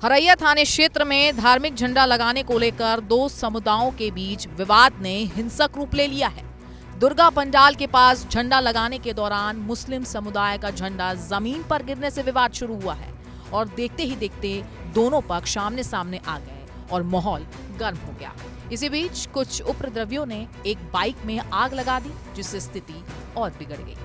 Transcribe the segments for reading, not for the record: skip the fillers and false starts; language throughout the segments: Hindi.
हरैया थाने क्षेत्र में धार्मिक झंडा लगाने को लेकर दो समुदायों के बीच विवाद ने हिंसक रूप ले लिया है। दुर्गा पंडाल के पास झंडा लगाने के दौरान मुस्लिम समुदाय का झंडा जमीन पर गिरने से विवाद शुरू हुआ है और देखते ही देखते दोनों पक्ष आमने सामने आ गए और माहौल गर्म हो गया। इसी बीच कुछ उपद्रवियों ने एक बाइक में आग लगा दी, जिससे स्थिति और बिगड़ गई।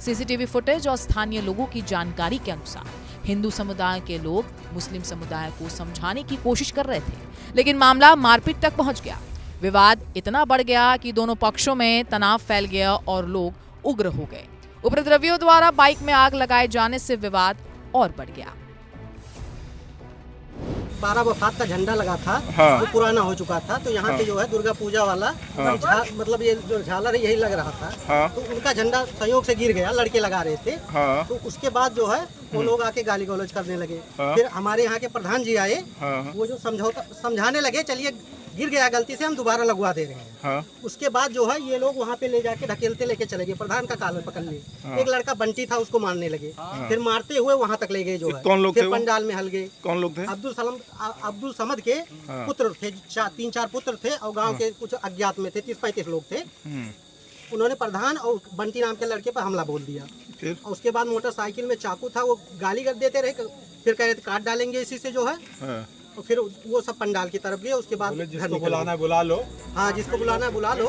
सीसीटीवी फुटेज और स्थानीय लोगों की जानकारी के अनुसार हिंदू समुदाय के लोग मुस्लिम समुदाय को समझाने की कोशिश कर रहे थे, लेकिन मामला मारपीट तक पहुंच गया। विवाद इतना बढ़ गया कि दोनों पक्षों में तनाव फैल गया और लोग उग्र हो गए। उपद्रवियों द्वारा बाइक में आग लगाए जाने से विवाद और बढ़ गया। 12 वफात का झंडा लगा था, हाँ। वो पुराना हो चुका था, तो यहाँ पे जो है दुर्गा पूजा वाला मतलब ये जो झालर है यही लग रहा था, हाँ। तो उनका झंडा संयोग से गिर गया, लड़के लगा रहे थे, हाँ। तो उसके बाद जो है वो लोग आके गाली गलौज करने लगे। हाँ। फिर हमारे यहाँ के प्रधान जी आए, हाँ। वो जो समझाने लगे, चलिए गिर गया गलती से, हम दोबारा लगवा दे रहे हैं। हाँ। उसके बाद जो है ये लोग वहाँ पे ले जाके ढकेलते लेके चले गए, प्रधान का कॉलर पकड़ लिए। हाँ। एक लड़का बंटी था, उसको मारने लगे, फिर मारते हुए वहाँ तक ले गए जो है। कौन लोग फिर थे वो? पंडाल में हल गए। कौन लोग थे? अब्दुल समद के हाँ। पुत्र थे, 3-4 पुत्र थे और गांव के कुछ अज्ञात में थे, 30-35 लोग थे। उन्होंने प्रधान और बंटी नाम के लड़के पर हमला बोल दिया। फिर और उसके बाद मोटरसाइकिल में चाकू था, वो गाली कर देते रहे, फिर कह रहे थे काट डालेंगे इसी से जो है। हाँ। और फिर वो सब पंडाल की तरफ गए। उसके बाद जिसको बुलाना है बुला लो। हाँ, जिसको बुलाना है बुला लो।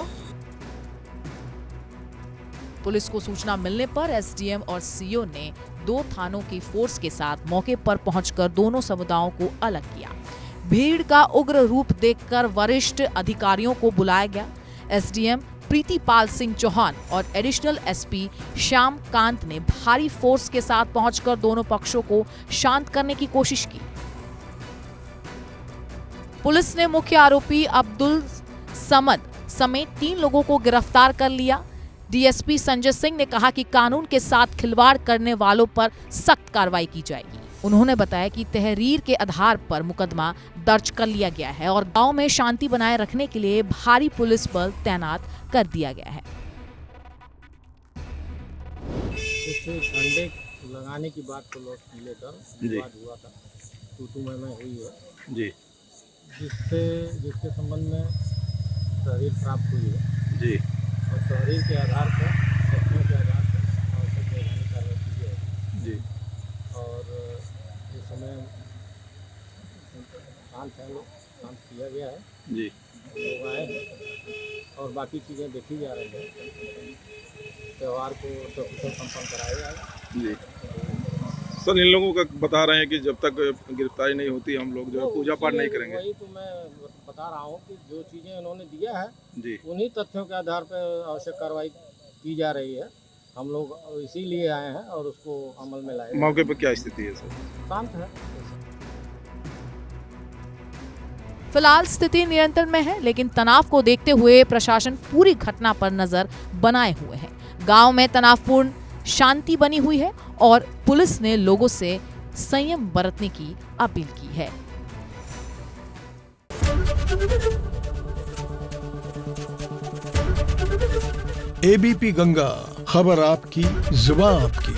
पुलिस को सूचना मिलने पर एसडीएम और सीओ ने 2 थानों की फोर्स के साथ मौके पर पहुंचकर दोनों समुदायों को अलग किया। भीड़ का उग्र रूप देखकर वरिष्ठ अधिकारियों को बुलाया गया। एसडीएम प्रीतिपाल सिंह चौहान और एडिशनल एसपी श्याम कांत ने भारी फोर्स के साथ पहुंचकर दोनों पक्षों को शांत करने की कोशिश की। पुलिस ने मुख्य आरोपी अब्दुल समद समेत 3 लोगों को गिरफ्तार कर लिया। डीएसपी संजय सिंह ने कहा कि कानून के साथ खिलवाड़ करने वालों पर सख्त कार्रवाई की जाएगी। उन्होंने बताया कि तहरीर के आधार पर मुकदमा दर्ज कर लिया गया है और गांव में शांति बनाए रखने के लिए भारी पुलिस बल तैनात कर दिया गया है। झंडे लगाने की बात को लेकर विवाद हुआ था, तू मैं हुई है जी, जिसके संबंध में तहरीर प्राप्त हुई है जी, और तहरीर के आधार पर तथ्यों के आधार पर आवश्यक वैधानिक कार्रवाई की जाएगी जी। और इस समय शांत है, लोग शांत किया गया है जी। लोग आए हैं और बाकी चीज़ें देखी जा रही हैं। त्यौहार को सकुशल संपन्न कराया जाएगा जी। सर, इन लोगों का बता रहे हैं कि जब तक गिरफ्तारी नहीं होती हम लोग जो है पूजा पाठ नहीं करेंगे। वही तो मैं बता रहा हूँ कि जो चीज़ें उन्होंने दिया है जी, उन्हीं तथ्यों के आधार पर आवश्यक कार्रवाई की जा रही है। हम लोग इसीलिए आए हैं और उसको अमल में लाए। मौके पर क्या स्थिति है सर? शांत है। फिलहाल स्थिति नियंत्रण में है, लेकिन तनाव को देखते हुए प्रशासन पूरी घटना पर नजर बनाए हुए है। गांव में तनावपूर्ण शांति बनी हुई है और पुलिस ने लोगों से संयम बरतने की अपील की है। एबीपी गंगा, खबर आपकी, जुबान आपकी।